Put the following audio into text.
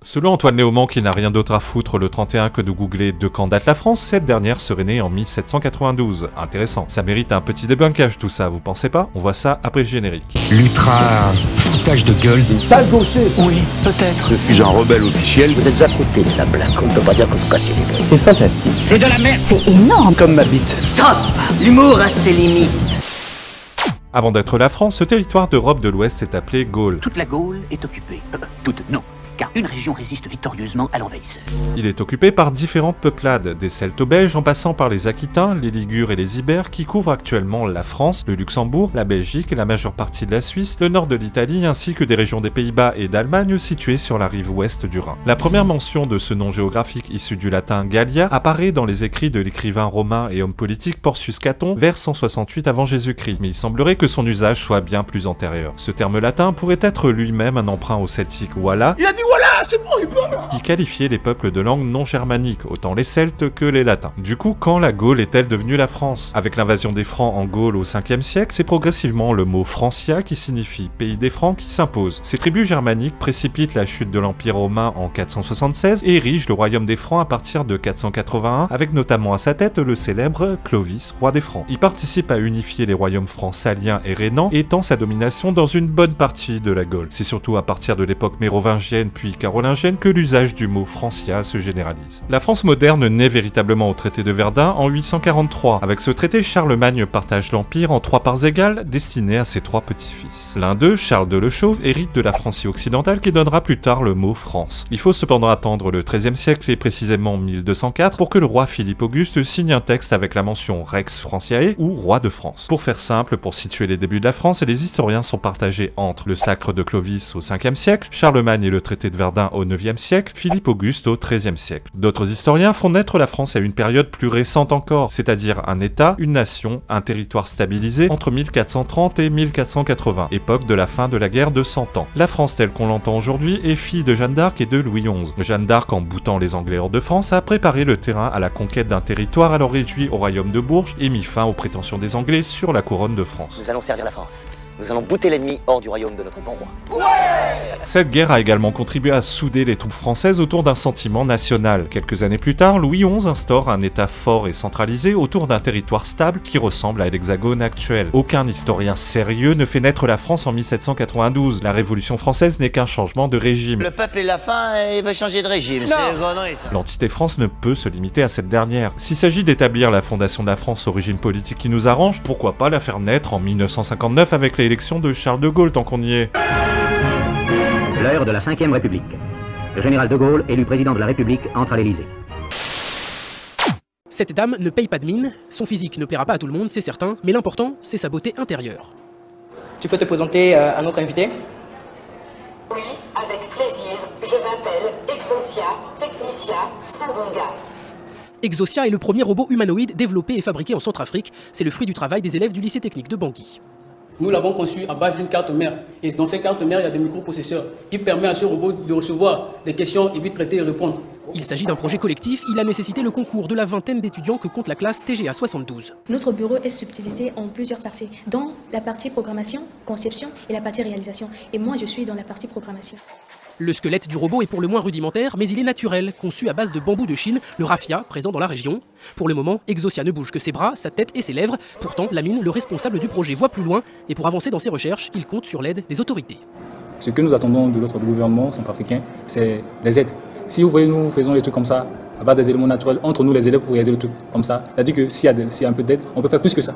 Selon Antoine Léaumont, qui n'a rien d'autre à foutre le 31 que de googler de quand date la France, cette dernière serait née en 1792. Intéressant. Ça mérite un petit débunkage tout ça, vous pensez pas? On voit ça après le générique. L'ultra foutage de gueule. Sale gaucher. Oui, peut-être. Je suis un rebelle officiel. Vous êtes à côté de la blague, on ne peut pas dire que vous cassez les gueules. C'est fantastique. C'est de la merde. C'est énorme. Comme ma bite. Stop. L'humour a ses limites. Avant d'être la France, ce territoire d'Europe de l'Ouest est appelé Gaule. Toute la Gaule est occupée. Toute, non. Car une région résiste victorieusement à l'envahisseur. Il est occupé par différentes peuplades, des Celtes-Belges en passant par les Aquitains, les Ligures et les Ibères qui couvrent actuellement la France, le Luxembourg, la Belgique, la majeure partie de la Suisse, le nord de l'Italie ainsi que des régions des Pays-Bas et d'Allemagne situées sur la rive ouest du Rhin. La première mention de ce nom géographique issu du latin Gallia apparaît dans les écrits de l'écrivain romain et homme politique Porcius Caton vers 168 avant Jésus-Christ, mais il semblerait que son usage soit bien plus antérieur. Ce terme latin pourrait être lui-même un emprunt au celtique Walla. Voilà, c'est bon, il parle. Qui qualifiait les peuples de langue non germanique, autant les Celtes que les Latins. Du coup, quand la Gaule est-elle devenue la France? Avec l'invasion des Francs en Gaule au 5e siècle, c'est progressivement le mot Francia qui signifie pays des Francs qui s'impose. Ces tribus germaniques précipitent la chute de l'Empire romain en 476 et érigent le royaume des Francs à partir de 481, avec notamment à sa tête le célèbre Clovis, roi des Francs. Il participe à unifier les royaumes francs saliens et rhénans, étend sa domination dans une bonne partie de la Gaule. C'est surtout à partir de l'époque mérovingienne puis carolingienne que l'usage du mot Francia se généralise. La France moderne naît véritablement au traité de Verdun en 843. Avec ce traité, Charlemagne partage l'Empire en 3 parts égales destinées à ses 3 petits-fils. L'un d'eux, Charles de Le Chauve, hérite de la Francie occidentale qui donnera plus tard le mot France. Il faut cependant attendre le XIIIe siècle et précisément 1204 pour que le roi Philippe Auguste signe un texte avec la mention Rex Franciae ou roi de France. Pour faire simple, pour situer les débuts de la France, les historiens sont partagés entre le sacre de Clovis au 5e siècle, Charlemagne et le traité de Verdun au 9e siècle, Philippe Auguste au 13e siècle. D'autres historiens font naître la France à une période plus récente encore, c'est-à-dire un État, une nation, un territoire stabilisé entre 1430 et 1480, époque de la fin de la guerre de 100 ans. La France telle qu'on l'entend aujourd'hui est fille de Jeanne d'Arc et de Louis XI. Jeanne d'Arc, en boutant les Anglais hors de France, a préparé le terrain à la conquête d'un territoire alors réduit au royaume de Bourges et mis fin aux prétentions des Anglais sur la couronne de France. Nous allons servir la France. Nous allons bouter l'ennemi hors du royaume de notre bon roi. Cette guerre a également contribué à souder les troupes françaises autour d'un sentiment national. Quelques années plus tard, Louis XI instaure un État fort et centralisé autour d'un territoire stable qui ressemble à l'Hexagone actuel. Aucun historien sérieux ne fait naître la France en 1792. La Révolution française n'est qu'un changement de régime. Le peuple est la faim et il veut changer de régime. C'est connerie, ça. L'entité France ne peut se limiter à cette dernière. S'il s'agit d'établir la fondation de la France au régime politique qui nous arrange, pourquoi pas la faire naître en 1959 avec l'élection de Charles de Gaulle tant qu'on y est. L'heure de la 5e République. Le général de Gaulle, élu président de la République, entre à l'Élysée. Cette dame ne paye pas de mine, son physique ne plaira pas à tout le monde, c'est certain, mais l'important, c'est sa beauté intérieure. Tu peux te présenter à notre invité? Oui, avec plaisir. Je m'appelle Exosia Technicia Sandonga. Exosia est le premier robot humanoïde développé et fabriqué en Centrafrique. C'est le fruit du travail des élèves du lycée technique de Bangui. Nous l'avons conçu à base d'une carte mère. Et dans cette carte mère, il y a des microprocesseurs qui permettent à ce robot de recevoir des questions et puis de traiter et répondre. Il s'agit d'un projet collectif, il a nécessité le concours de la vingtaine d'étudiants que compte la classe TGA 72. Notre bureau est subdivisé en plusieurs parties, dont la partie programmation, conception et la partie réalisation. Et moi, je suis dans la partie programmation. Le squelette du robot est pour le moins rudimentaire, mais il est naturel, conçu à base de bambou de Chine, le raffia, présent dans la région. Pour le moment, Exosia ne bouge que ses bras, sa tête et ses lèvres. Pourtant, Lamine, le responsable du projet, voit plus loin, et pour avancer dans ses recherches, il compte sur l'aide des autorités. Ce que nous attendons de l'autre gouvernement centrafricain, c'est des aides. Si vous voyez, nous faisons les trucs comme ça, à base des éléments naturels, entre nous les élèves pour réaliser le truc comme ça, c'est-à-dire que s'il y a un peu d'aide, on peut faire plus que ça.